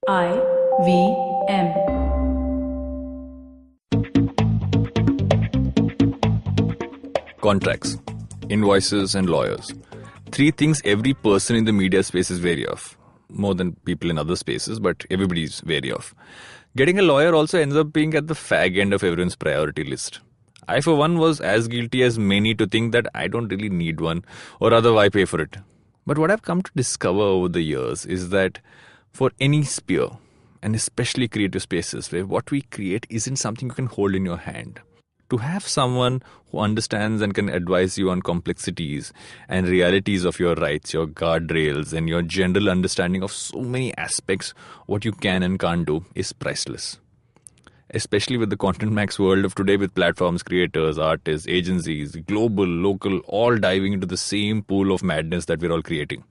IVM. Contracts, invoices and lawyers. Three things every person in the media space is wary of. More than people in other spaces, but everybody's wary of. Getting a lawyer also ends up being at the fag end of everyone's priority list. I, for one, was as guilty as many to think that I don't really need one, or rather, why pay for it? But what I've come to discover over the years is that for any sphere, and especially creative spaces, where what we create isn't something you can hold in your hand, to have someone who understands and can advise you on complexities and realities of your rights, your guardrails, and your general understanding of so many aspects, what you can and can't do, is priceless. Especially with the content max world of today, with platforms, creators, artists, agencies, global, local, all diving into the same pool of madness that we're all creating.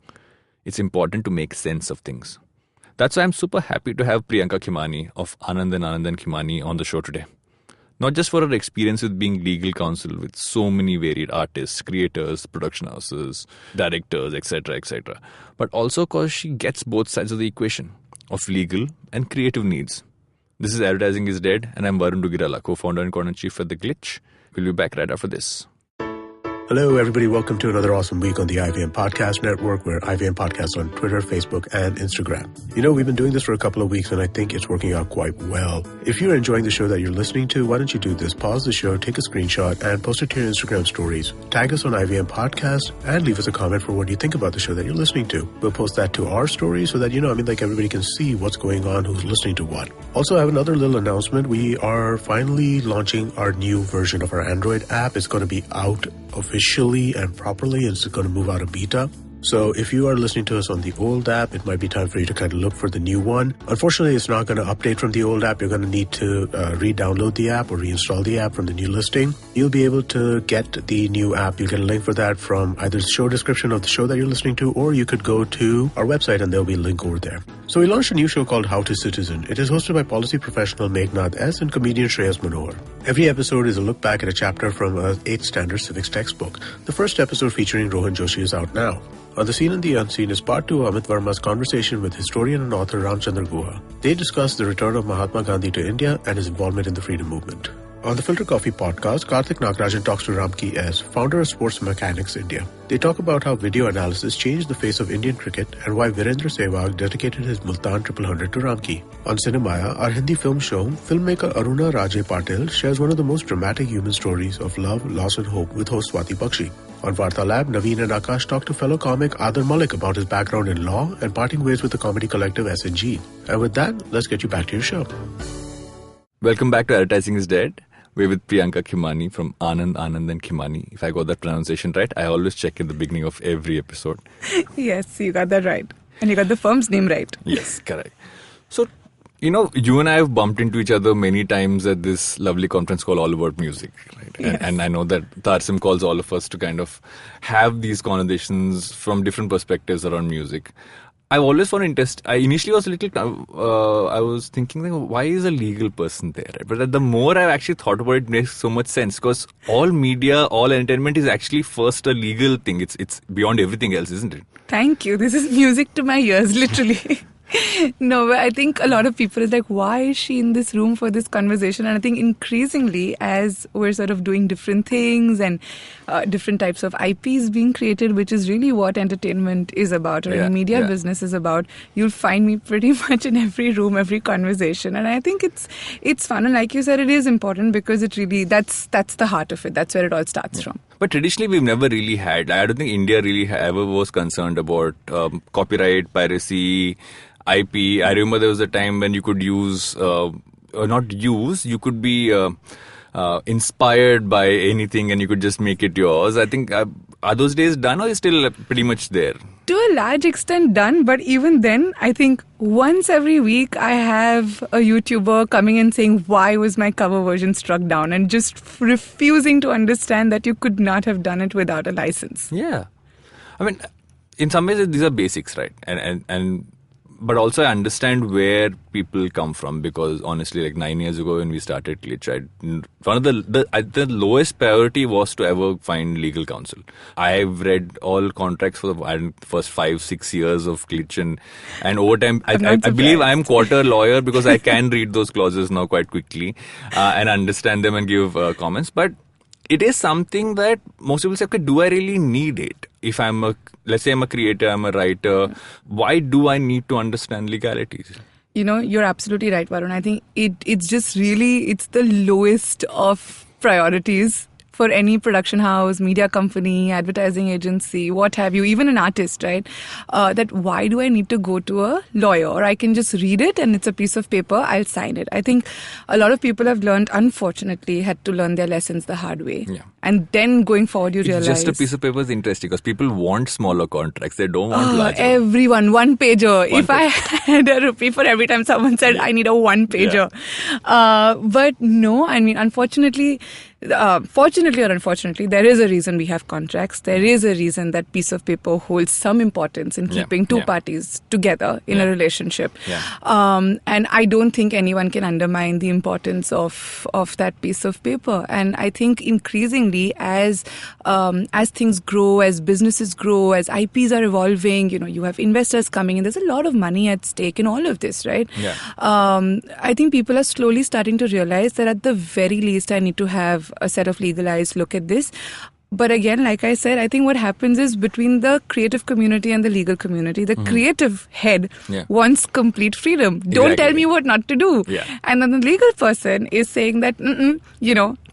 It's important to make sense of things. That's why I'm super happy to have Priyanka Khimani of Anand and Khimani on the show today. Not just for her experience with being legal counsel with so many varied artists, creators, production houses, directors, etc., but also because she gets both sides of the equation of legal and creative needs. This is Advertising is Dead, and I'm Varun Duggirala, co-founder and content-chief at The Glitch. We'll be back right after this. Hello, everybody. Welcome to another awesome week on the IVM Podcast Network. We're IVM Podcasts on Twitter, Facebook, and Instagram. You know, we've been doing this for a couple of weeks, and I think it's working out quite well. If you're enjoying the show that you're listening to, why don't you do this? Pause the show, take a screenshot, and post it to your Instagram stories. Tag us on IVM Podcast, and leave us a comment for what you think about the show that you're listening to. We'll post that to our story so that, everybody can see what's going on, who's listening to what. Also, I have another little announcement. We are finally launching our new version of our Android app. It's going to be out officially and properly, and it's going to move out of beta. So if you are listening to us on the old app, it might be time for you to kind of look for the new one. Unfortunately, it's not going to update from the old app. You're going to need to re-download the app or reinstall the app from the new listing. You'll be able to get the new app. You'll get a link for that from either the show description of the show that you're listening to, or you could go to our website and there'll be a link over there. So we launched a new show called How to Citizen. It is hosted by policy professional Meghnad S. and comedian Shreyas Manohar. Every episode is a look back at a chapter from a 8th standard civics textbook. The first episode featuring Rohan Joshi is out now. On The Seen and the Unseen is part 2 of Amit Verma's conversation with historian and author Ramchandra Guha. They discuss the return of Mahatma Gandhi to India and his involvement in the freedom movement. On the Filter Coffee podcast, Karthik Nagarajan talks to Ramki S., founder of Sports Mechanics India. They talk about how video analysis changed the face of Indian cricket and why Virendra Sehwag dedicated his Multan 100 to Ramki. On Cinemaya, our Hindi film show, filmmaker Aruna Rajay Patil shares one of the most dramatic human stories of love, loss and hope with host Swati Bakshi. On Vartalab, Naveen and Akash talk to fellow comic Adar Malik about his background in law and parting ways with the comedy collective SNG. And with that, let's get you back to your show. Welcome back to Advertising is Dead. We're with Priyanka Khimani from Anand and Khimani. If I got that pronunciation right, I always check in the beginning of every episode. Yes, you got that right. And you got the firm's name right. Yes, correct. So, you and I have bumped into each other many times at this lovely conference called All About Music, right? Yes. And I know that Tarsim calls all of us to kind of have these conversations from different perspectives around music. I've always found interest. I initially was a little, I was thinking, like, why is a legal person there? Right? But the more I've actually thought about it, it makes so much sense, because all media, all entertainment is actually first a legal thing. It's beyond everything else, isn't it? Thank you. This is music to my ears, literally. No, I think a lot of people is like, why is she in this room for this conversation? And I think increasingly, as we're sort of doing different things and different types of IPs being created, which is really what entertainment is about, or media business is about, you'll find me pretty much in every room, every conversation. And I think it's fun. And like you said, it is important because it really, that's the heart of it. That's where it all starts from. But traditionally, we've never really had, I don't think India really ever was concerned about copyright, piracy, IP. I remember there was a time when you could use, you could be inspired by anything and you could just make it yours. I think, are those days done, or is still pretty much there? To a large extent done, but even then, I think once every week I have a YouTuber coming and saying, why was my cover version struck down? And just refusing to understand that you could not have done it without a license. Yeah. I mean, in some ways, these are basics, right? And but also I understand where people come from, because honestly, like 9 years ago when we started Glitch, one of the lowest priority was to ever find legal counsel. I've read all contracts for the first 5-6 years of Glitch, and over time I believe I'm quarter lawyer because I can read those clauses now quite quickly and understand them and give comments. But it is something that most people say, okay, do I really need it? If let's say I'm a creator, I'm a writer, why do I need to understand legalities? You're absolutely right, Varun. I think it's just really, it's the lowest of priorities for any production house, media company, advertising agency, what have you, even an artist, right? That why do I need to go to a lawyer? Or I can just read it and it's a piece of paper, I'll sign it. I think a lot of people have learned, unfortunately, had to learn their lessons the hard way. Yeah. And then going forward, you realize... Just a piece of paper is interesting because people want smaller contracts. They don't want larger. Everyone, one pager. If I had a rupee for every time someone said, I need a one pager. Yeah. But no, I mean, unfortunately... fortunately or unfortunately, there is a reason we have contracts. There is a reason that piece of paper holds some importance in keeping two parties together in a relationship. Yeah. And I don't think anyone can undermine the importance of that piece of paper. And I think increasingly as things grow, as businesses grow, as IPs are evolving, you have investors coming in. There's a lot of money at stake in all of this, right? Yeah. I think people are slowly starting to realize that at the very least I need to have a set of legal eyes look at this. But again, like I said, I think what happens is between the creative community and the legal community, the creative head wants complete freedom. Don't tell me what not to do. Yeah. And then the legal person is saying that,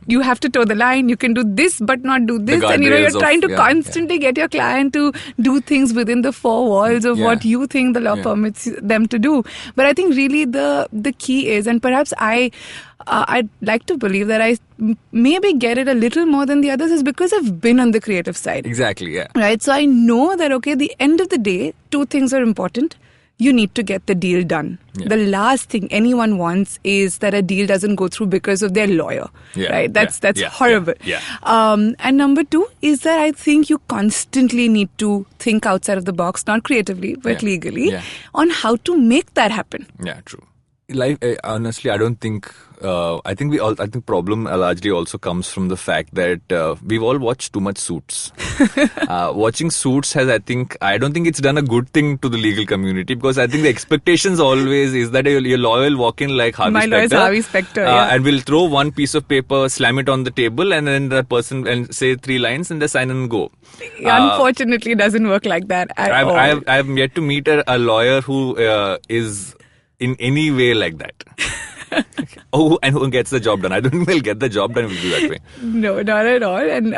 you have to toe the line. You can do this, but not do this. And you're trying to constantly get your client to do things within the four walls of what you think the law permits them to do. But I think really the key is, and perhaps I'd like to believe that I maybe get it a little more than the others, is because I've been on the creative side. Exactly, yeah. Right? So I know that, okay, the end of the day, two things are important. You need to get the deal done. Yeah. The last thing anyone wants is that a deal doesn't go through because of their lawyer. Yeah. Right? That's horrible. Yeah. And number two is that I think you constantly need to think outside of the box, not creatively, but legally, on how to make that happen. Yeah, true. Honestly, I don't think. I think problem largely also comes from the fact that we've all watched too much Suits. Watching Suits I don't think it's done a good thing to the legal community, because I think the expectations always is that your lawyer will walk in like Harvey Specter. My lawyer is Harvey Specter, and will throw one piece of paper, slam it on the table, and then the person and say 3 lines and they sign and go. Unfortunately, it doesn't work like that at all. I've yet to meet a lawyer who is in any way like that. And who gets the job done. I don't think they'll get the job done if we do that way. No, not at all. And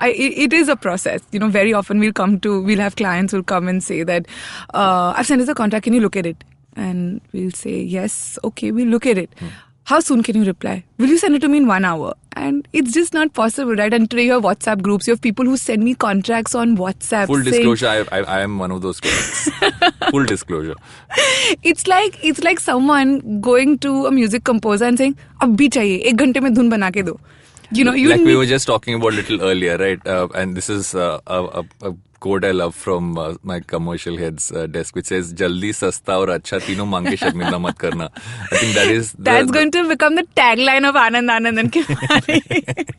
it is a process. Very often we'll have clients who'll come and say that, I've sent us a contract, can you look at it? And we'll say, yes, okay, we'll look at it. How soon can you reply? Will you send it to me in 1 hour? And it's just not possible, right? And today you have WhatsApp groups. You have people who send me contracts on WhatsApp. Full disclosure, I am one of those clients. Full disclosure. It's like someone going to a music composer and saying, "Abhi chahiye, 1 ghante mein dhun bana ke do." We were just talking about a little earlier, right? And this is a quote I love from my commercial head's desk, which says, "Jaldi, sasta aur acha तीनों मांग के शर्मिंदा मत करना." I think that's going to become the tagline of Anand and Khimani.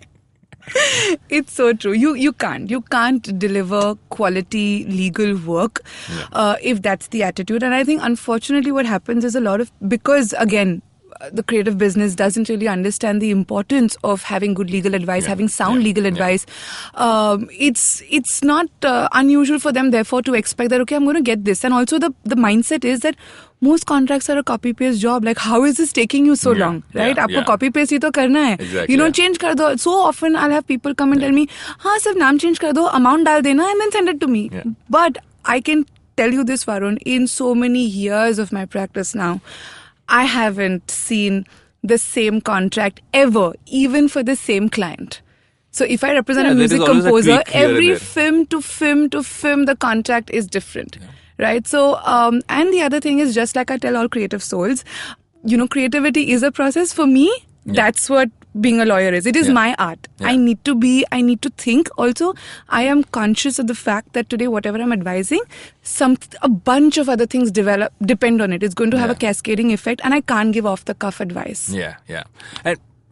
It's so true. You can't deliver quality legal work if that's the attitude. And I think unfortunately what happens is because again, the creative business doesn't really understand the importance of having good legal advice, having sound legal advice. It's not unusual for them, therefore, to expect that, okay, I'm going to get this. And also the mindset is that most contracts are a copy-paste job. Like, how is this taking you so long, right? Aapko copy-paste hi to karna hai. Exactly, change kar do. So often I'll have people come and tell me, हाँ, सिर्फ नाम change kar do, amount डाल देना, and then send it to me. Yeah. But I can tell you this, Varun, in so many years of my practice now, I haven't seen the same contract ever, even for the same client. So if I represent a music composer, every film to film to film, the contract is different. Yeah. Right? So, and the other thing is, just like I tell all creative souls, creativity is a process. For me, that's what being a lawyer is. It is my art. Yeah. I need to think. Also, I am conscious of the fact that today, whatever I'm advising, a bunch of other things depend on it. It's going to have a cascading effect, and I can't give off the cuff advice. Yeah.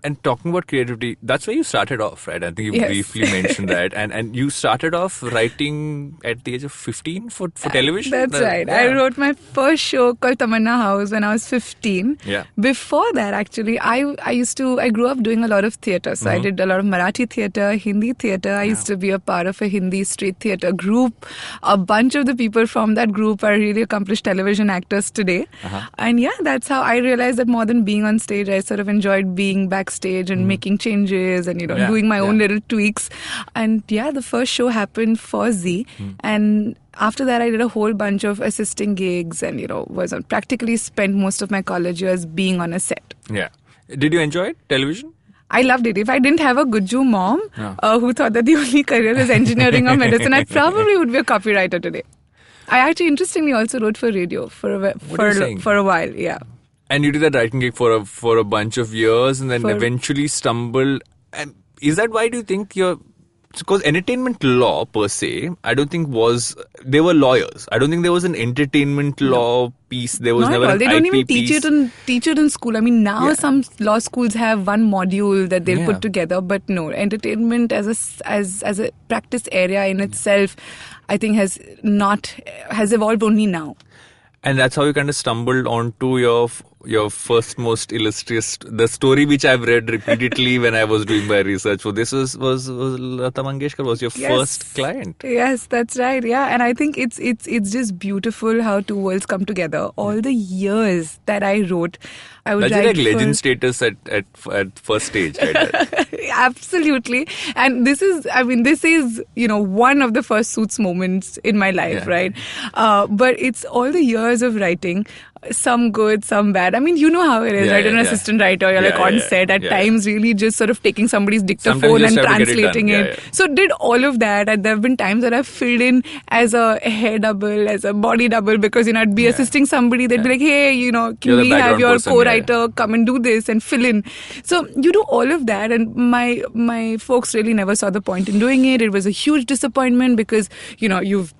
And talking about creativity, that's where you started off, right? I think you briefly mentioned that. And you started off writing at the age of 15 for television? That's right. Yeah. I wrote my first show called Tamanna House when I was 15. Yeah. Before that, actually, I grew up doing a lot of theatre. So I did a lot of Marathi theatre, Hindi theatre. I used to be a part of a Hindi street theatre group. A bunch of the people from that group are really accomplished television actors today. And that's how I realized that more than being on stage, I sort of enjoyed being backstage and making changes and doing my own little tweaks. And the first show happened for Z, and after that I did a whole bunch of assisting gigs and practically spent most of my college years being on a set. Did you enjoy it, television? I loved it. If I didn't have a Gujju mom who thought that the only career is engineering or medicine, I probably would be a copywriter today. I actually interestingly also wrote for radio for a while. Yeah. And you did that writing gig for a bunch of years, and then eventually stumbled. And is that why do you think because entertainment law per se, I don't think they were lawyers. I don't think there was an entertainment law piece. There was never an IP piece. They don't even teach it in school. I mean, now some law schools have one module that they'll put together, but no, entertainment as a practice area in itself, I think has evolved only now. And that's how you kind of stumbled onto your first most illustrious, the story which I've read repeatedly when I was doing my research for this was Lata Mangeshkar was your first client. Yes, that's right. Yeah, and I think it's just beautiful how two worlds come together. All the years that I wrote, I would write like legend status at first stage, right? Absolutely. And this is one of the first Suits moments in my life, right? But it's all the years of writing. Some good, some bad. I mean, you know how it is, right? An assistant writer, you're on set at times, really just sort of taking somebody's dictaphone and translating it. So did all of that, and there have been times that I've filled in as a hair double, as a body double, because I'd be assisting somebody. They'd be like, hey, can we have your co-writer come and do this and fill in? So you do all of that, and my folks really never saw the point in doing it. It was a huge disappointment because you've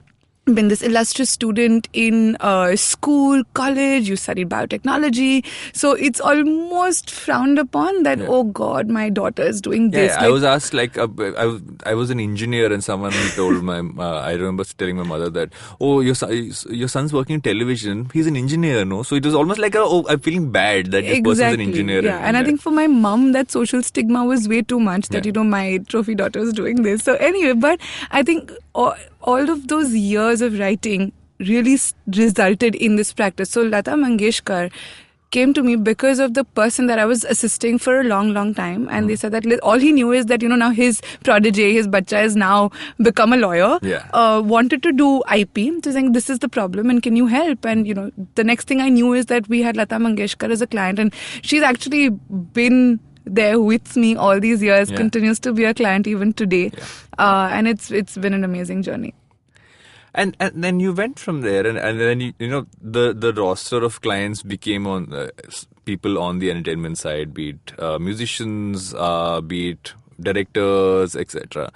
been this illustrious student in school, college, you studied biotechnology. So it's almost frowned upon that, oh God, my daughter is doing this. I was asked, I was an engineer, and someone told I remember telling my mother that, oh, your son's working in television. He's an engineer, no? So it was almost like, I'm feeling bad that this person's an engineer. Yeah, and I think for my mom, that social stigma was way too much that, my trophy daughter is doing this. So anyway, but I think all of those years of writing really resulted in this practice. So Lata Mangeshkar came to me because of the person that I was assisting for a long, long time. And they said that all he knew is that, now his prodigy, his bacha has now become a lawyer, wanted to do IP. So saying, this is the problem and can you help? And, the next thing I knew is that we had Lata Mangeshkar as a client, and she's actually been there with me all these years, continues to be a client even today. And it's been an amazing journey. And then you went from there, and then the roster of clients became on people on the entertainment side, be it musicians, be it directors, etc.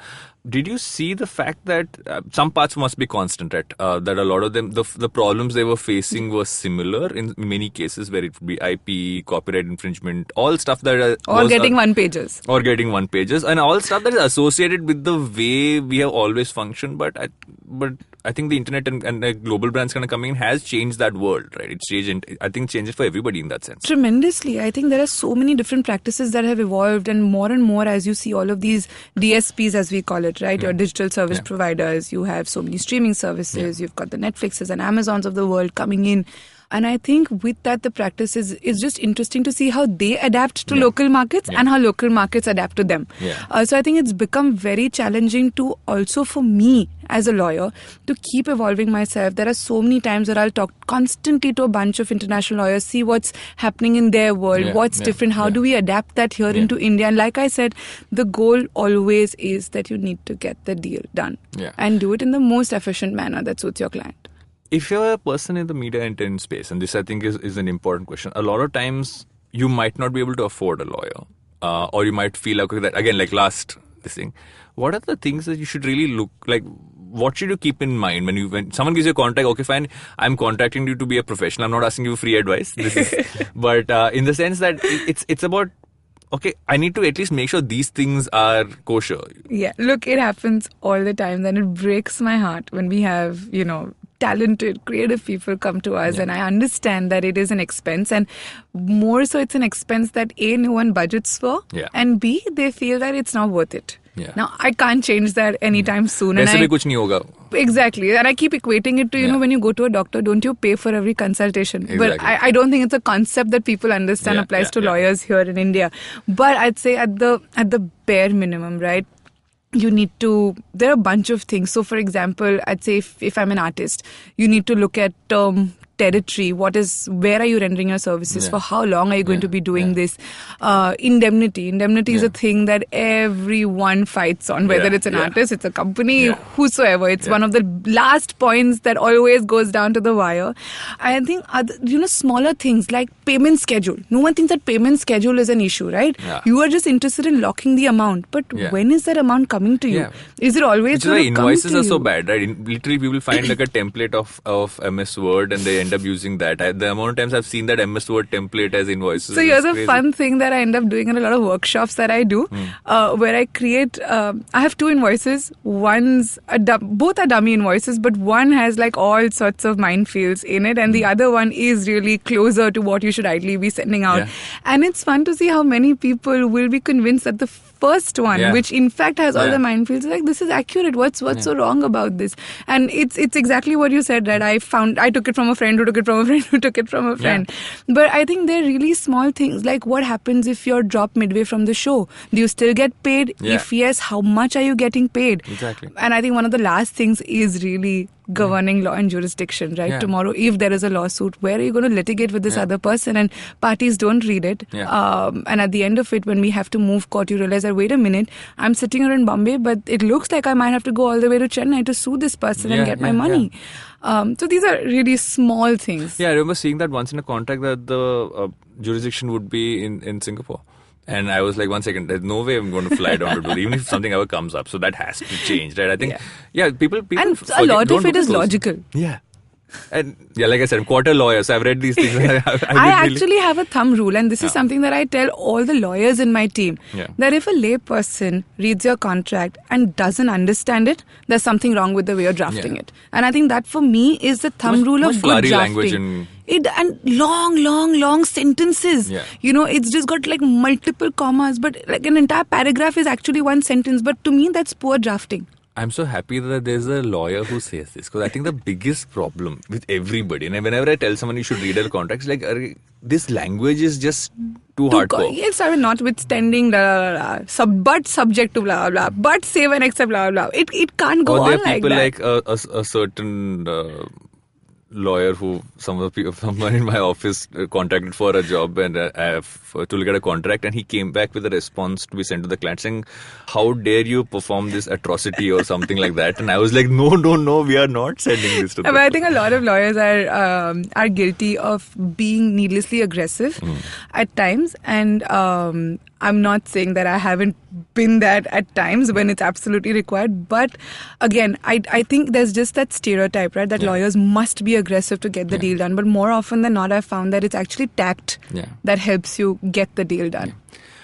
Did you see the fact that some parts must be constant, right? That a lot of them, the problems they were facing were similar in many cases, where it would be IP, copyright infringement, all stuff that or getting one-pagers. Or getting one-pagers, and all stuff that is associated with the way we have always functioned. But I think the internet and global brands kind of coming in has changed that world, right? It's changed, and I think changes for everybody in that sense. Tremendously. I think there are so many different practices that have evolved, and more as you see all of these DSPs, as we call it, right? Your digital service providers. You have so many streaming services. You've got the Netflixes and Amazons of the world coming in. And I think with that, the practice is just interesting to see how they adapt to local markets and how local markets adapt to them. So I think it's become very challenging to also for me as a lawyer to keep evolving myself. There are so many times that I'll talk constantly to a bunch of international lawyers, see what's happening in their world, what's different, how do we adapt that here into India. And like I said, the goal always is that you need to get the deal done and do it in the most efficient manner that suits your client. If you're a person in the media and entertainment space, and this I think is an important question, a lot of times you might not be able to afford a lawyer. or you might feel like that again, like last this thing. What are the things that you should really look like? What should you keep in mind when someone gives you a contract? Okay, fine, I'm contracting you to be a professional. I'm not asking you free advice. But in the sense that it's about, okay, I need to at least make sure these things are kosher. Yeah, look, it happens all the time. Then it breaks my heart when we have, talented, creative people come to us, and I understand that it is an expense, and more so it's an expense that A, no one budgets for, and B, they feel that it's not worth it. Yeah. Now, I can't change that anytime soon. Kaise bhi kuch nahi hoga. Exactly. And I keep equating it to, when you go to a doctor, don't you pay for every consultation? Exactly. But I don't think it's a concept that people understand applies to lawyers here in India. But I'd say at the bare minimum, right? You need to, there are a bunch of things. So for example, I'd say if I'm an artist, you need to look at territory. Where are you rendering your services? For how long are you going to be doing this? Indemnity is a thing that everyone fights on, whether it's an artist, it's a company, whosoever. It's one of the last points that always goes down to the wire. I think smaller things like payment schedule. No one thinks that payment schedule is an issue, right? You are just interested in locking the amount, but when is that amount coming to you? Is it always going to come to you? Invoices are so bad, right? Literally, people find like a template of MS Word and they end up using that. The amount of times I've seen that MS Word template as invoices. So here's a fun thing that I end up doing in a lot of workshops that I do, where I create. I have two invoices. Both are dummy invoices, but one has like all sorts of minefields in it, and the other one is really closer to what you should ideally be sending out. And it's fun to see how many people will be convinced that the first one, which in fact has all the minefields, like this is accurate. What's so wrong about this? And it's exactly what you said, right? I took it from a friend who took it from a friend who took it from a friend. But I think they're really small things, like what happens if you're dropped midway from the show? Do you still get paid? If yes, how much are you getting paid? Exactly. And I think one of the last things is really governing law and jurisdiction, right? Tomorrow, if there is a lawsuit, where are you going to litigate with this other person? And parties don't read it. And at the end of it, when we have to move court, you realize that, wait a minute, I'm sitting here in Bombay, but it looks like I might have to go all the way to Chennai to sue this person and get my money. So these are really small things. Yeah, I remember seeing that once in a contract that the jurisdiction would be in Singapore. And I was like, 1 second, there's no way I'm going to fly down to do it, even if something ever comes up. So that has to change, right? I think, people and a lot of it is logical. Yeah. And like I said, I'm quarter lawyer, so I've read these things. I actually have a thumb rule, and this is something that I tell all the lawyers in my team, that if a lay person reads your contract and doesn't understand it, there's something wrong with the way you're drafting it. And I think that for me is the thumb rule of good drafting. And long sentences. It's just got like multiple commas, but like an entire paragraph is actually one sentence. But to me, that's poor drafting. I'm so happy that there's a lawyer who says this, because I think the biggest problem with everybody, and whenever I tell someone you should read a contract, it's like, this language is just too hardcore. Yes, I mean, notwithstanding but subject to blah blah, but save and accept blah blah. It can't go on like that. Or there are people like a certain lawyer who someone in my office contacted for a job and to look at a contract, and he came back with a response to be sent to the client saying, how dare you perform this atrocity or something like that. And I was like, no, we are not sending this to them. But I think a lot of lawyers are guilty of being needlessly aggressive at times, and I'm not saying that I haven't been that at times when it's absolutely required. But again, I think there's just that stereotype, right? That lawyers must be aggressive to get the deal done. But more often than not, I've found that it's actually tact that helps you get the deal done.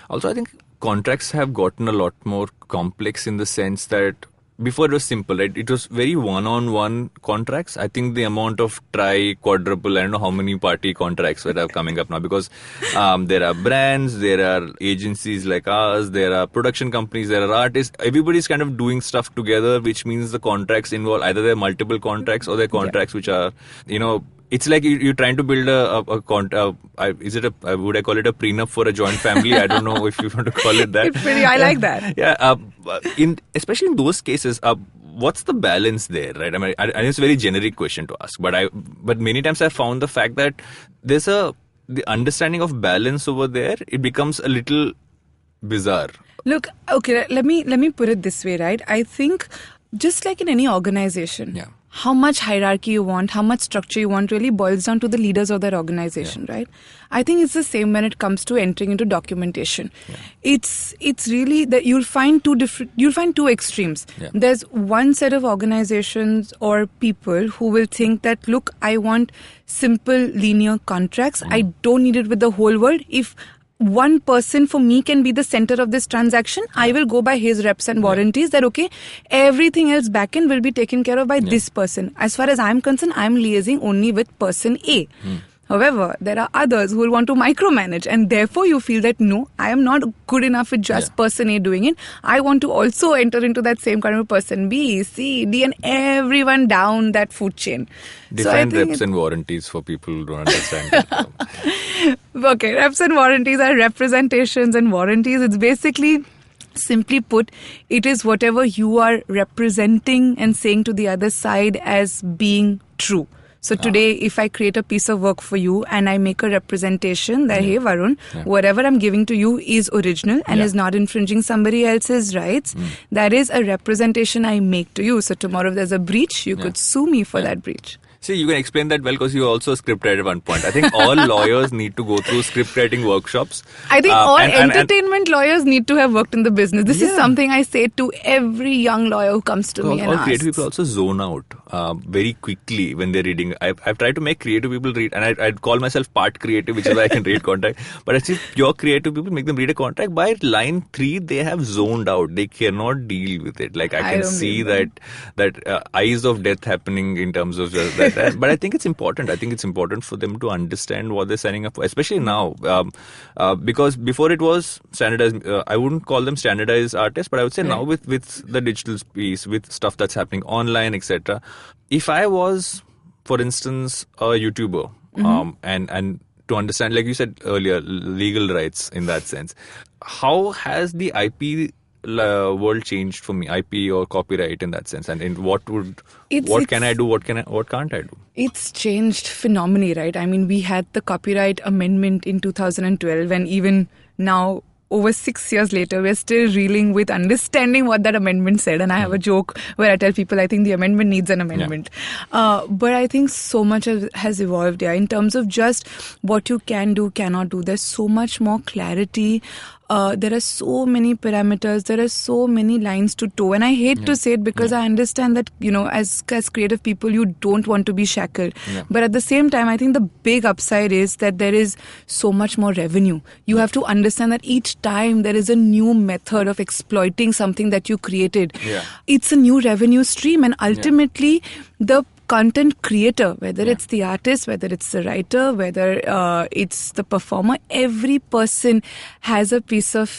Also, I think contracts have gotten a lot more complex in the sense that before it was simple, right? It was very one-on-one contracts. I think the amount of quadruple, I don't know how many party contracts that are coming up now, because there are brands, there are agencies like ours, there are production companies, there are artists. Everybody's kind of doing stuff together, which means the contracts involve either they're multiple contracts or they're contracts which are, it's like you're trying to build would I call it a prenup for a joint family? I don't know if you want to call it that. I like that. Yeah. Especially in those cases, what's the balance there, right? I mean, it's a very generic question to ask, but many times I've found the fact that there's the understanding of balance over there, it becomes a little bizarre. Look, okay, let me put it this way, right? I think just like in any organization, how much hierarchy you want, how much structure you want really boils down to the leaders of that organization, right? I think it's the same when it comes to entering into documentation. It's really that you'll find two extremes. There's one set of organizations or people who will think that, look, I want simple linear contracts. I don't need it with the whole world. If one person for me can be the center of this transaction, I will go by his reps and warranties that, okay, everything else back end will be taken care of by this person. As far as I'm concerned, I'm liaising only with person A. However, there are others who will want to micromanage, and therefore you feel that, no, I am not good enough with just person A doing it. I want to also enter into that same kind of person B, C, D, and everyone down that food chain. Define reps and warranties for people who don't understand that. Okay, reps and warranties are representations and warranties. It's basically, simply put, it is whatever you are representing and saying to the other side as being true. So today, if I create a piece of work for you and I make a representation that, hey, Varun, whatever I'm giving to you is original and is not infringing somebody else's rights, that is a representation I make to you. So tomorrow, if there's a breach, you could sue me for that breach. See, you can explain that well because you also script write at one point. I think all lawyers need to go through script writing workshops. I think all entertainment lawyers need to have worked in the business. This is something I say to every young lawyer who comes to me and asks. Creative people also zone out very quickly when they're reading. I've tried to make creative people read, and I'd call myself part creative, which is why I can read contract. But actually, pure creative people, make them read a contract. By line 3, they have zoned out. They cannot deal with it. Like I can see that eyes of death happening in terms of just that. But I think it's important. I think it's important for them to understand what they're signing up for, especially now. Because before it was standardized, I wouldn't call them standardized artists, but I would say now with the digital piece, with stuff that's happening online, etc. If I was, for instance, a YouTuber, and to understand, like you said earlier, legal rights in that sense, how has the IP world changed for me, IP or copyright in that sense, and in what can I do, what can't I do? It's changed phenomenally, right? I mean, we had the copyright amendment in 2012, and even now, over 6 years later, we're still reeling with understanding what that amendment said. And I have a joke where I tell people I think the amendment needs an amendment. But I think so much has evolved in terms of just what you can do, cannot do. There's so much more clarity. There are so many parameters. There are so many lines to toe. And I hate to say it because I understand that, as creative people, you don't want to be shackled. But at the same time, I think the big upside is that there is so much more revenue. You have to understand that each time there is a new method of exploiting something that you created. It's a new revenue stream. And ultimately, the content creator, whether it's the artist, whether it's the writer, whether it's the performer, every person gets a piece of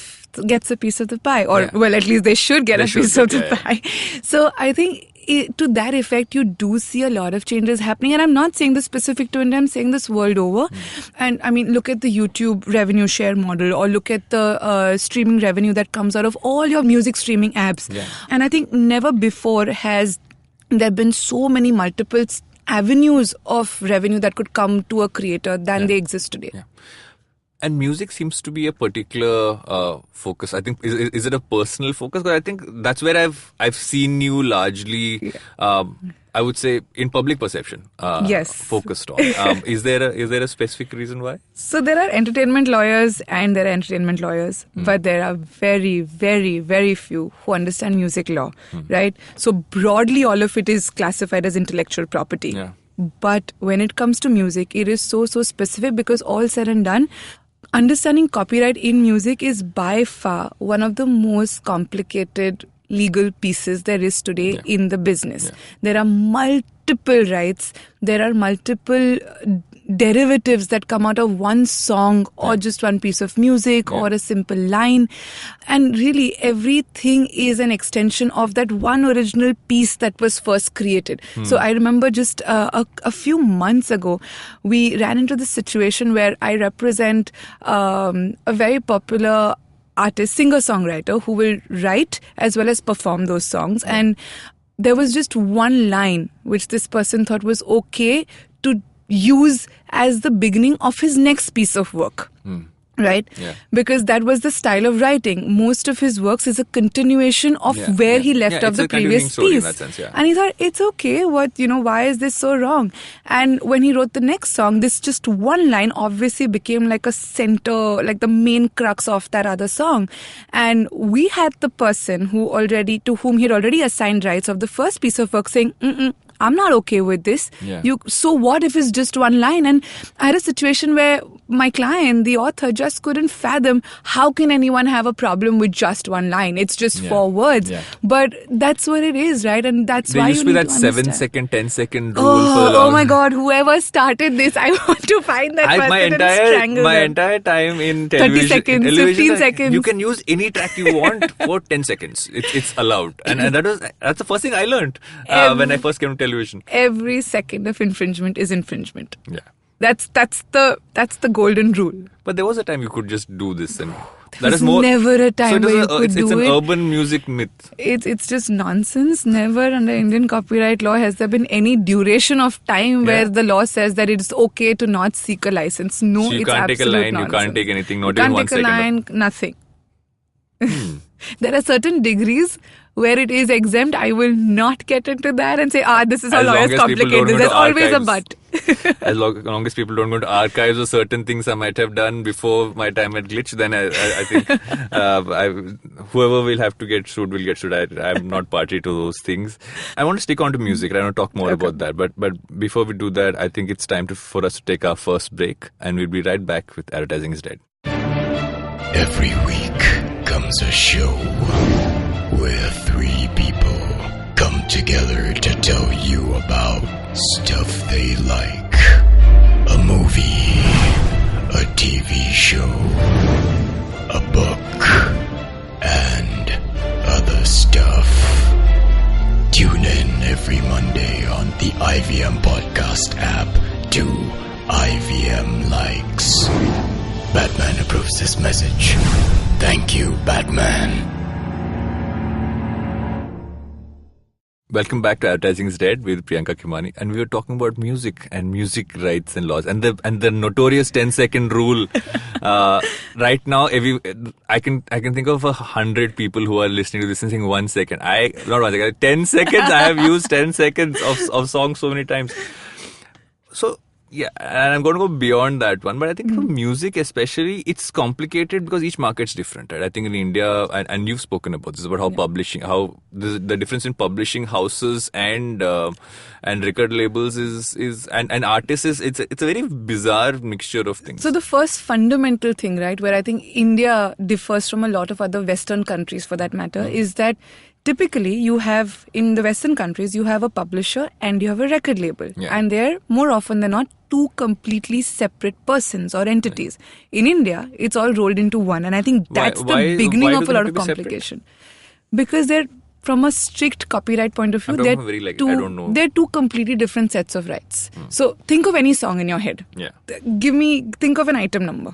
the pie, or well, at least they should get a piece of the pie. So I think to that effect, you do see a lot of changes happening. And I'm not saying this specific to India, I'm saying this world over. And I mean, look at the YouTube revenue share model, or look at the streaming revenue that comes out of all your music streaming apps. And I think never before has there have been so many multiple avenues of revenue that could come to a creator than they exist today. And music seems to be a particular focus. I think is it a personal focus? Because I think that's where I've seen you largely. I would say in public perception. Focused on. Is there a specific reason why? So there are entertainment lawyers and there are entertainment lawyers, but there are very, very, very few who understand music law, right? So broadly, all of it is classified as intellectual property. But when it comes to music, it is so specific because all said and done, understanding copyright in music is by far one of the most complicated legal pieces there is today in the business. There are multiple rights. There are multiple derivatives that come out of one song or just one piece of music or a simple line. And really everything is an extension of that one original piece that was first created. So I remember just a few months ago, we ran into this situation where I represent a very popular artist, singer-songwriter who will write as well as perform those songs. And there was just one line which this person thought was okay to use as the beginning of his next piece of work. Right? Yeah. Because that was the style of writing. Most of his works is a continuation of where he left off it's the a continuing previous story piece. in that sense, yeah. And he thought, it's okay, why is this so wrong? And when he wrote the next song, this just one line obviously became like a center, like the main crux of that other song. And we had the person to whom he had already assigned rights of the first piece of work saying, I'm not okay with this. Yeah. So what if it's just one line? And I had a situation where my client, the author, just couldn't fathom how can anyone have a problem with just one line. It's just 4 words. Yeah. But that's what it is, right? And that's There why used you to be need that to understand. 7-second, 10-second rule for the long. Oh my God! Whoever started this, I want to find that person and strangle my them. entire time in 30 television, seconds, television, 15 seconds. You can use any track you want for 10 seconds. It's allowed, and that's the first thing I learned when I first came to television. Every second of infringement is infringement. Yeah, That's the golden rule. but there was a time you could just do this, and There was never a time where you could it's do an it. urban music myth. It's just nonsense. Never under Indian copyright law has there been any duration of time where the law says that it's okay to not seek a license. No, So you it's can't take a absolute line, nonsense. you can't take anything, not You even can't 1 take a second. line, nothing. There are certain degrees where it is exempt. I will not get into that and say, this is how As long lawyers as people complicate don't this. go There's to always a archives. but. As long as people don't go to archives or certain things I might have done before my time at Glitch, then I think whoever will have to get sued will get sued. I'm not party to those things. I want to stick on to music. I want to talk more about that. But before we do that, I think it's time for us to take our first break, and we'll be right back with Advertising is Dead. Every week comes a show where 3 people come together to tell you about stuff they like. A movie, a TV show, a book, and other stuff. Tune in every Monday on the IVM Podcast app to IVM Likes. Batman approves this message. Thank you, Batman. Welcome back to Advertising is Dead with Priyanka Khimani, and we were talking about music and music rights and laws and the notorious 10-second rule. Right now, I can think of 100 people who are listening to this and saying 1 second. 10 seconds. I have used 10 seconds of songs so many times. So. Yeah, and I'm going to go beyond that one, but I think for music especially, it's complicated because each market's different, right? I think in India, and you've spoken about this, about how publishing, how the difference in publishing houses and record labels and artists it's a very bizarre mixture of things. So the first fundamental thing, right, where I think India differs from a lot of other Western countries for that matter, is that typically you have, in the Western countries, you have a publisher and you have a record label. Yeah. And they're more often than not 2 completely separate persons or entities. In India, it's all rolled into one. And I think that's the beginning of a lot of complication. Because they're, from a strict copyright point of view, I don't know. They're 2 completely different sets of rights. So think of any song in your head. Yeah. Think of an item number.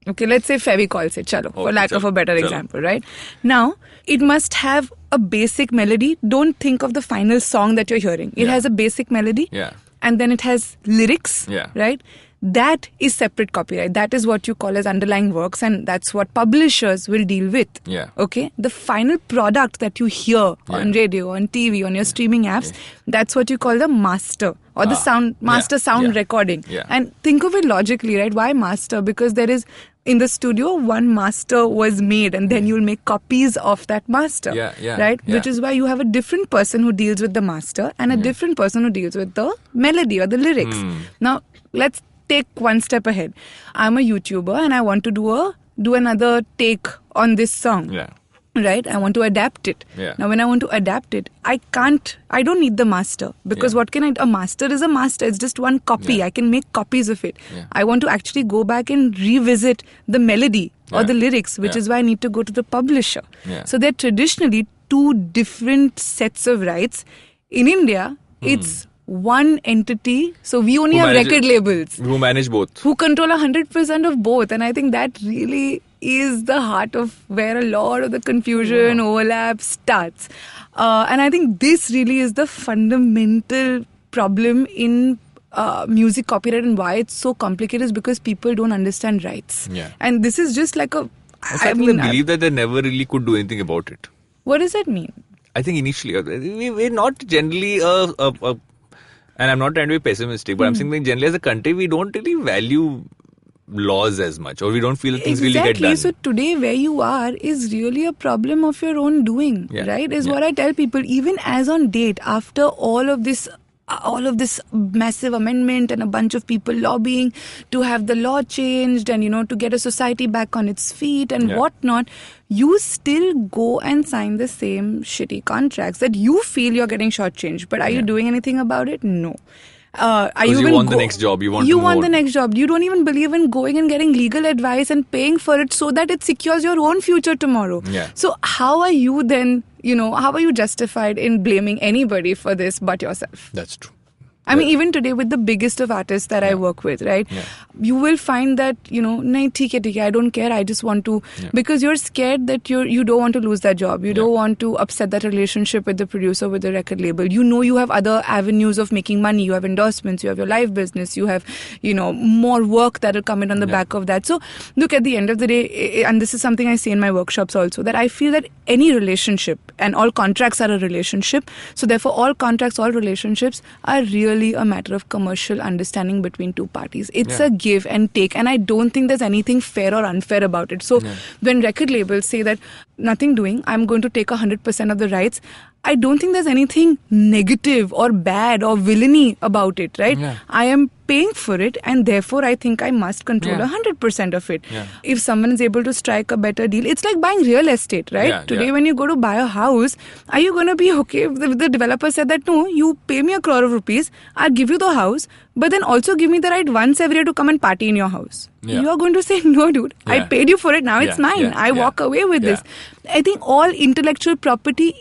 Okay, let's say Fevicol se chalo, for lack of a better example, right? Now, it must have a basic melody. Don't think of the final song that you're hearing. It has a basic melody. Yeah. And then it has lyrics, right? That is separate copyright. That is what you call as underlying works, and that's what publishers will deal with. Yeah. Okay? The final product that you hear on radio, on TV, on your streaming apps, that's what you call the master or the sound recording. Yeah. And think of it logically, right? Why master? Because there is, in the studio, one master was made and then you'll make copies of that master. Right? Yeah. Which is why you have a different person who deals with the master and a different person who deals with the melody or the lyrics. Now, let's take one step ahead. I'm a YouTuber and I want to do another take on this song. Yeah. Right? I want to adapt it. Yeah. Now, when I want to adapt it, I don't need the master because a master is a master. It's just one copy. Yeah. I can make copies of it. Yeah. I want to actually go back and revisit the melody or the lyrics, which is why I need to go to the publisher. Yeah. So they're traditionally 2 different sets of rights. In India, it's one entity. So we only have record labels. Who manage both. Who control 100% of both. And I think that really is the heart of where a lot of the confusion, overlap starts. And I think this really is the fundamental problem in music copyright and why it's so complicated is because people don't understand rights. Yeah. And this is just like a... I believe that they never really could do anything about it. What does that mean? I think initially, we're not generally and I'm not trying to be pessimistic, but I'm saying that generally as a country, we don't really value laws as much, or we don't feel things really get done. So today where you are is really a problem of your own doing, right? Is what I tell people, even as on date, after all of this massive amendment and a bunch of people lobbying to have the law changed and, to get a society back on its feet and whatnot, you still go and sign the same shitty contracts that you feel you're getting shortchanged. But are you doing anything about it? No. You want the next job. You want the next job. You don't even believe in going and getting legal advice and paying for it so that it secures your own future tomorrow. Yeah. So how are you then, how are you justified in blaming anybody for this but yourself? That's true. I mean, even today with the biggest of artists that I work with, right? Yeah. You will find that, nahi, theek hai, I don't care. I just want to, because you're scared that you don't want to lose that job. You don't want to upset that relationship with the producer, with the record label. You have other avenues of making money. You have endorsements, you have your live business, you have, more work that will come in on the back of that. So look, at the end of the day, and this is something I say in my workshops also, that I feel that any relationship, and all contracts are a relationship. So therefore all contracts, all relationships are really a matter of commercial understanding between two parties. It's a give and take, and I don't think there's anything fair or unfair about it. So when record labels say that nothing doing, I'm going to take 100% of the rights, I don't think there's anything negative or bad or villainy about it, right? Yeah. I am paying for it, and therefore I think I must control 100% of it. Yeah. If someone is able to strike a better deal, it's like buying real estate, right? Yeah, Today when you go to buy a house, are you going to be okay if the developer said that, no, you pay me 1 crore of rupees, I'll give you the house, but then also give me the right once every year to come and party in your house. Yeah. You are going to say, no dude, I paid you for it, now it's mine. I walk away with this. I think all intellectual property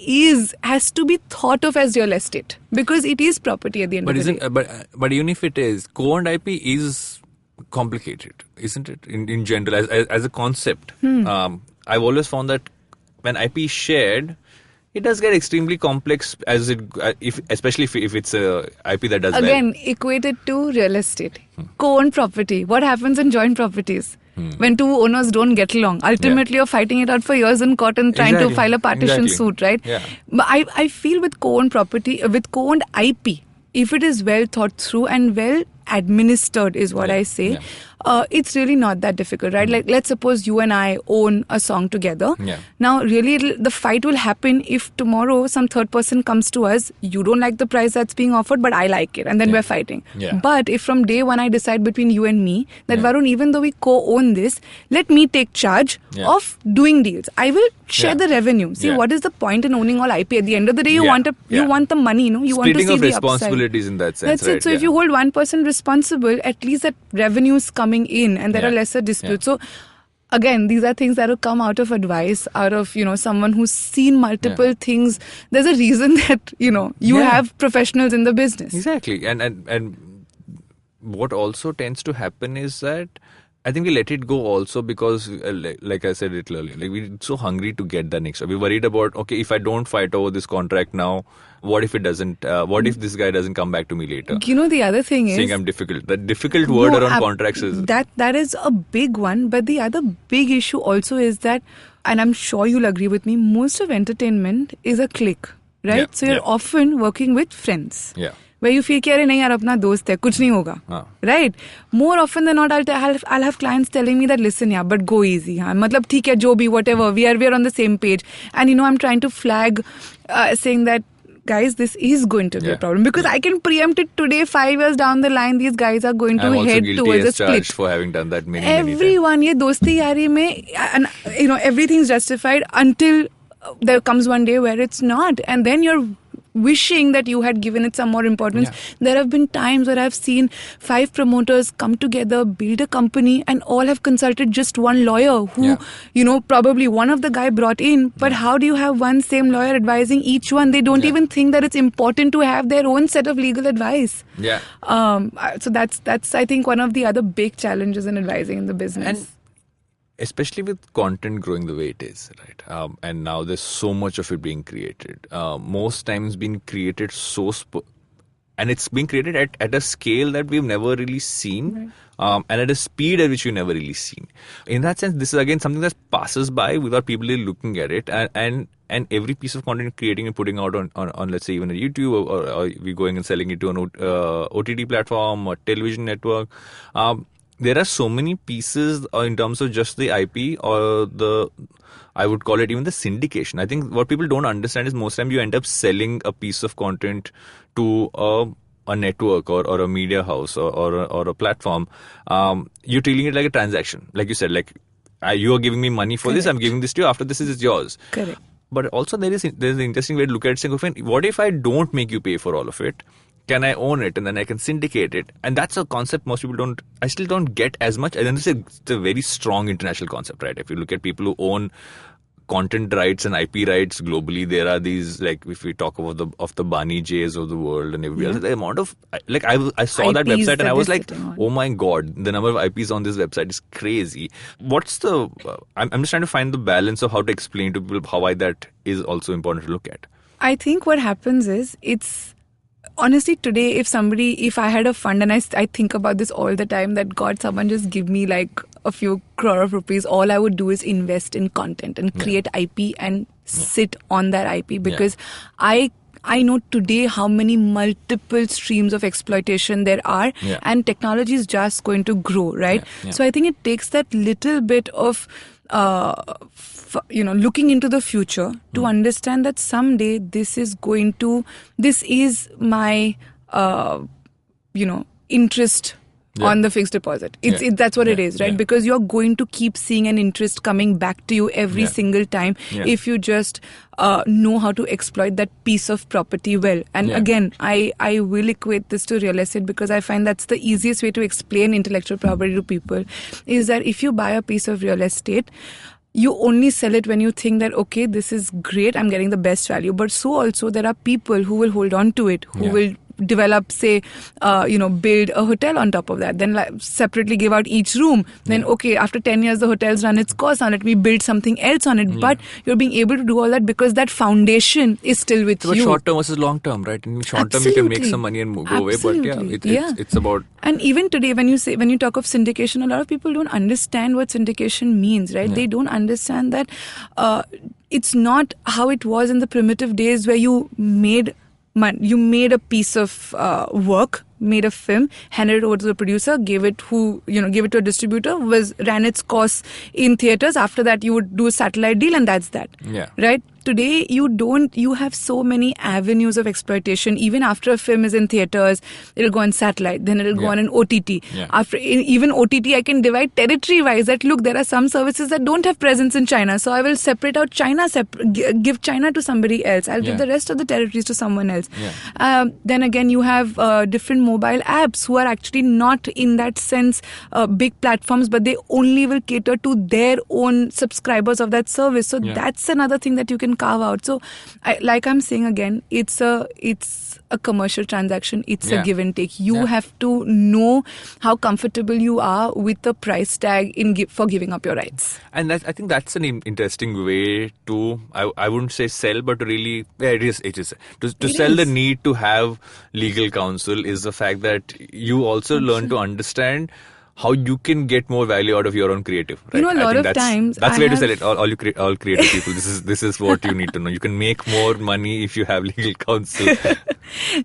has to be thought of as real estate, because it is property at the end of the day. But even if it is, co-owned IP is complicated, isn't it? In general, as a concept. I've always found that when IP is shared, it does get extremely complex, especially if it's a IP that does Again, equated to real estate. Co-owned property. What happens in joint properties? When two owners don't get along, ultimately you're fighting it out for years in court and trying to file a partition suit, right? Yeah. But I feel with co-owned property, with co-owned IP, if it is well thought through and well administered is what I say, it's really not that difficult, right? Like, let's suppose you and I own a song together. Now, really, the fight will happen if tomorrow some third person comes to us, you don't like the price that's being offered, but I like it, and then we're fighting. But if from day one I decide between you and me that, Varun, even though we co-own this, let me take charge of doing deals. I will share the revenue. See, what is the point in owning all IP? At the end of the day, you want the money, you want to see the upside. Splitting of responsibilities in that sense, That's it. So if you hold one person responsible, at least that revenue is coming in and there are lesser disputes. So again, these are things that will come out of advice, out of, someone who's seen multiple things. There's a reason that, you have professionals in the business. Exactly. And what also tends to happen is that I think we let it go also because, like I said it earlier, like we're so hungry to get the next job. We're worried about, okay, if I don't fight over this contract now, what if it doesn't, what if this guy doesn't come back to me later? The other thing is... saying I'm difficult. The difficult word around contracts is... That is a big one. But the other big issue also is that, and I'm sure you'll agree with me, most of entertainment is a clique, right? Yeah, so you're often working with friends. Yeah. Where you feel कि अरे नहीं यार अपना दोस्त है कुछ नहीं होगा, right? More often than not, I'll have clients telling me that, listen, yeah, but go easy, मतलब ठीक है जो भी whatever, we are on the same page, and I'm trying to flag, saying that, guys, this is going to be a problem because I can preempt it today. 5 years down the line, these guys are going to head towards a split. For having done that many Everyone, ये दोस्ती यारी में, and everything's justified until there comes one day where it's not, and then you're wishing that you had given it some more importance. There have been times where I've seen 5 promoters come together, build a company, and all have consulted just one lawyer who, probably one of the guy brought in. But how do you have one same lawyer advising each one? They don't even think that it's important to have their own set of legal advice. So that's I think one of the other big challenges in advising in the business. And especially with content growing the way it is, right? And now there's so much of it being created. Most times being created and it's being created at a scale that we've never really seen. And at a speed at which you've never really seen. In that sense, this is again something that passes by without people really looking at it. And every piece of content creating and putting out on let's say even a YouTube or we going and selling it to an OTT platform or television network. There are so many pieces in terms of just the IP or I would call it even the syndication. I think what people don't understand is most times you end up selling a piece of content to a network or a media house or a platform. You're treating it like a transaction. Like you said, like you are giving me money for this, I'm giving this to you, after this is yours. Correct. But also there's an interesting way to look at it, saying, what if I don't make you pay for all of it? Can I own it and then I can syndicate it? And that's a concept most people I still don't get as much. And then it's a very strong international concept, right? If you look at people who own content rights and IP rights globally, there are these, like if we talk about the Bani Jays of the world and everybody else, the amount of, like I saw that website and I was like, oh my God, the number of IPs on this website is crazy. What's I'm just trying to find the balance of how to explain to people why that is also important to look at. I think what happens is honestly, today, if I had a fund, and I think about this all the time, that God, someone just give me like a few crore of rupees, all I would do is invest in content and create IP and sit on that IP, because I know today how many multiple streams of exploitation there are, and technology is just going to grow, right? So I think it takes that little bit of looking into the future to understand that someday this is my interest on the fixed deposit. That's what it is, right? Because you're going to keep seeing an interest coming back to you every single time if you just know how to exploit that piece of property well. And again, I will equate this to real estate, because I find that's the easiest way to explain intellectual property to people, is that if you buy a piece of real estate, you only sell it when you think that, okay, this is great, I'm getting the best value. But so also there are people who will hold on to it, who will develop, say, build a hotel on top of that, then separately give out each room. Then, okay, after 10 years, the hotel's run its course, now let me build something else on it. But you're being able to do all that because that foundation is still with you. But short term versus long term, right? In short term, you can make some money and go away. But it's about... And even today, when you talk of syndication, a lot of people don't understand what syndication means, right? They don't understand that it's not how it was in the primitive days where you made a piece of work, made a film, handed it over to the producer, gave it to a distributor, ran its course in theaters. After that, you would do a satellite deal, and that's that. Right? Today, you have so many avenues of exploitation. Even after a film is in theaters, it'll go on satellite, then it'll go on an OTT. After even OTT, I can divide territory-wise that, look, there are some services that don't have presence in China, so I will separate out China, give China to somebody else. I'll give the rest of the territories to someone else. Then again, you have different mobile apps who are actually not in that sense big platforms, but they only will cater to their own subscribers of that service. So that's another thing that you can carve out. So like I'm saying again, it's a commercial transaction. It's a give and take. You have to know how comfortable you are with the price tag for giving up your rights. And I think that's an interesting way to, I wouldn't say sell, but to really, it is. To sell the need to have legal counsel is the fact that you also learn to understand how you can get more value out of your own creative. Right? A lot of times that's the way to sell it. All creative people. This is what you need to know. You can make more money if you have legal counsel.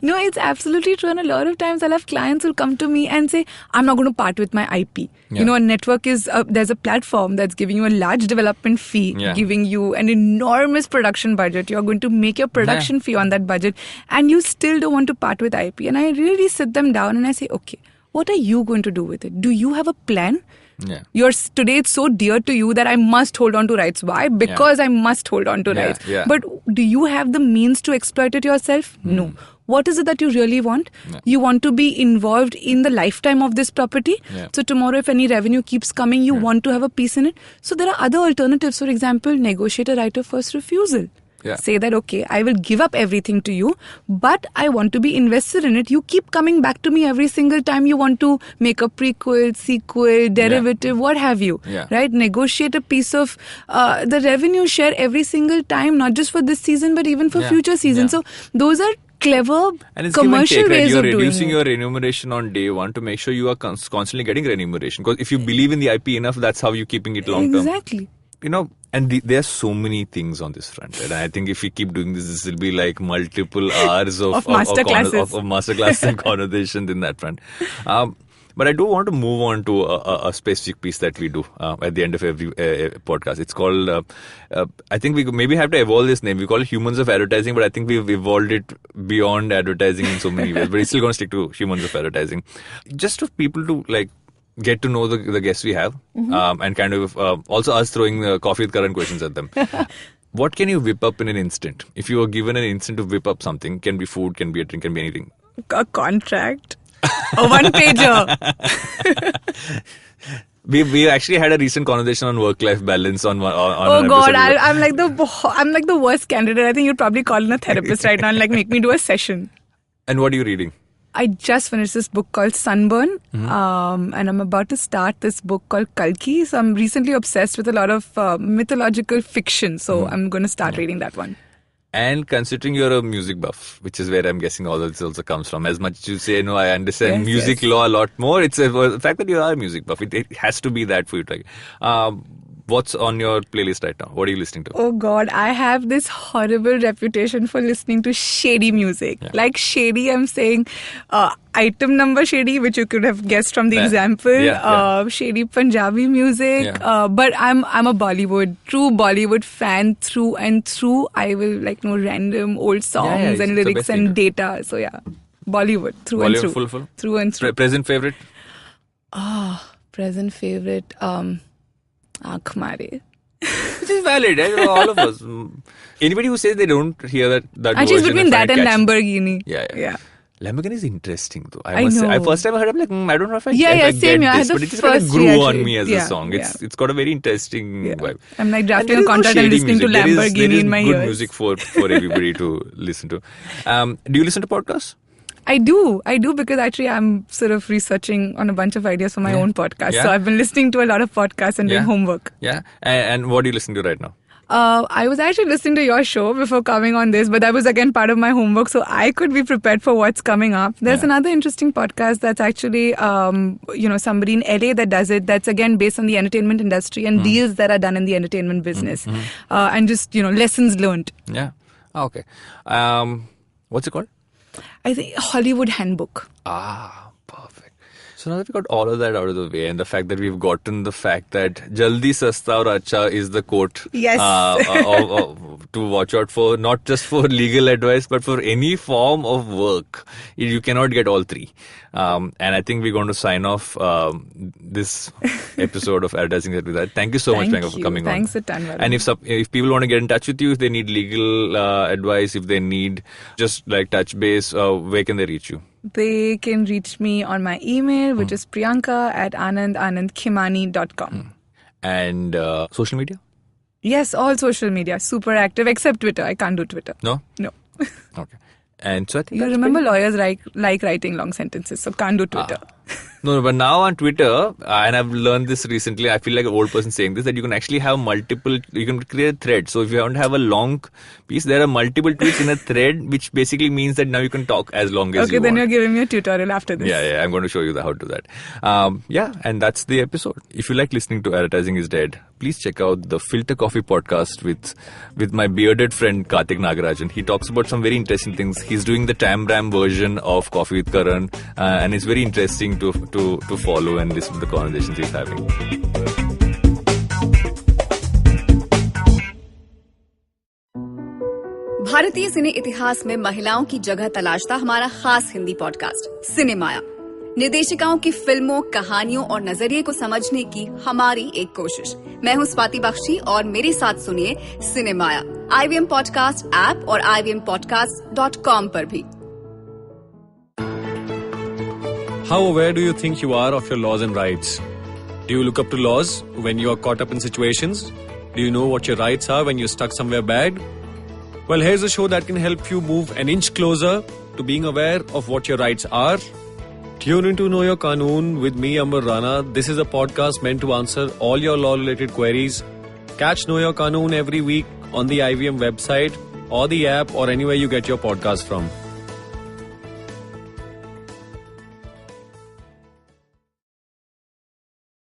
No, it's absolutely true. And a lot of times I'll have clients who'll come to me and say, I'm not going to part with my IP. A network is, there's a platform that's giving you a large development fee, giving you an enormous production budget. You're going to make your production fee on that budget, and you still don't want to part with IP. And I really sit them down and I say, okay, what are you going to do with it? Do you have a plan? Today it's so dear to you that I must hold on to rights. Why? Because I must hold on to rights. But do you have the means to exploit it yourself? No. What is it that you really want? You want to be involved in the lifetime of this property. So tomorrow, if any revenue keeps coming, you want to have a piece in it. So there are other alternatives. For example, negotiate a right of first refusal. Say that, okay, I will give up everything to you, but I want to be invested in it. You keep coming back to me every single time you want to make a prequel, sequel, derivative, what have you, right? Negotiate a piece of the revenue share every single time, not just for this season, but even for future seasons. So those are clever And it's commercial give and take, right? ways You're of doing reducing it. your remuneration on day one to make sure you are constantly getting remuneration. Because if you believe in the IP enough, that's how you're keeping it long term. Exactly. And there are so many things on this front. Right? And I think if we keep doing this will be like multiple hours of masterclasses and conversations in that front. But I do want to move on to a specific piece that we do at the end of every podcast. It's called, I think we maybe have to evolve this name. We call it Humans of Advertising, but I think we've evolved it beyond advertising in so many ways. But it's still going to stick to Humans of Advertising. Just for people to get to know the guests we have and kind of also us throwing coffee with Karan questions at them. What can you whip up in an instant? If you were given an instant to whip up something, can be food, can be a drink, can be anything. A contract. A one-pager. We actually had a recent conversation on work-life balance on oh God, I'm like the worst candidate. I think you'd probably call in a therapist right now and make me do a session. And what are you reading? I just finished this book called Sunburn, and I'm about to start this book called Kalki. So I'm recently obsessed with a lot of mythological fiction. So I'm going to start reading that one. And considering you're a music buff, which is where I'm guessing all this also comes from, as much as you say, no, I understand music law a lot more, it's the fact that you are a music buff. It has to be that for you. What's on your playlist right now? What are you listening to? Oh God, I have this horrible reputation for listening to shady music. Yeah. Like shady, I'm saying item number shady, which you could have guessed from the example. Shady Punjabi music. Yeah. But I'm a true Bollywood fan through and through. I will know random old songs and lyrics and data. So yeah, Bollywood through and through. Full. Through and through. Present favorite? Present favorite. Aankh Mare. Which is valid, all of us. Anybody who says they don't hear that and she's between that and Lamborghini. Yeah.Lamborghini is interesting though. I know. I first time I heard it, I don't know if I same get here. this, but it just kind of grew on me as a song. It's got a very interesting vibe. I'm drafting a contract and listening to Lamborghini in my ears. There is good music for everybody to listen to. Do you listen to podcasts? I do because actually I'm sort of researching on a bunch of ideas for my own podcast. So I've been listening to a lot of podcasts and doing homework. Yeah. And what are you listening to right now? I was actually listening to your show before coming on this, but that was again part of my homework, so I could be prepared for what's coming up. There's another interesting podcast that's actually, somebody in LA that does it. That's again based on the entertainment industry and deals that are done in the entertainment business, and just lessons learned. Yeah. Okay. What's it called? I think Hollywood Handbook. Perfect. So now that we got all of that out of the way, and the fact that we've gotten the fact that Jaldi Sasta aur Acha is the quote to watch out for, not just for legal advice, but for any form of work. You cannot get all three. And I think we're going to sign off this episode of Advertising with that. Thank you so much, Priyanka, for coming on. Thanks a ton, Varun. And if people want to get in touch with you, if they need legal advice, if they need just touch base, where can they reach you? They can reach me on my email, which is priyanka@anandkhimani.com. And social media? Yes, all social media. Super active, except Twitter. I can't do Twitter. No? No. Okay. And so I think you remember lawyers like writing long sentences, so can't do Twitter. No, but now on Twitter, and I've learned this recently, I feel like an old person saying this, that you can actually have you can create a thread. So if you want to have a long piece, there are multiple tweets in a thread, which basically means that now you can talk as long as you want. Okay, then you're giving me a tutorial after this. Yeah, I'm going to show you how to do that. And that's the episode. If you like listening to Advertising is Dead, please check out the Filter Coffee podcast with my bearded friend Karthik Nagarajan. He talks about some very interesting things. He's doing the Tam Ram version of Coffee with Karan, and it's very interesting to follow and listen to the conversations he's having. भारतीय सिने इतिहास में महिलाओं की जगह तलाशता हमारा खास Hindi podcast सिनेमाया। निर्देशिकाओं की फिल्मों, कहानियों और नजरिए को समझने की हमारी एक कोशिश। मैं हूं स्वाति बख्शी और मेरे साथ सुनिए सिनेमाया IVM पॉडकास्ट ऐप और ivmpodcast.com पर भी। How aware do you think you are of your laws and rights? Do you look up to laws when you are caught up in situations? Do you know what your rights are when you're stuck somewhere bad? Well, here's a show that can help you move an inch closer to being aware of what your rights are. Tune into Know Your Qanoon with me, Amber Rana. This is a podcast meant to answer all your law-related queries. Catch Know Your Qanoon every week on the IVM website or the app or anywhere you get your podcast from.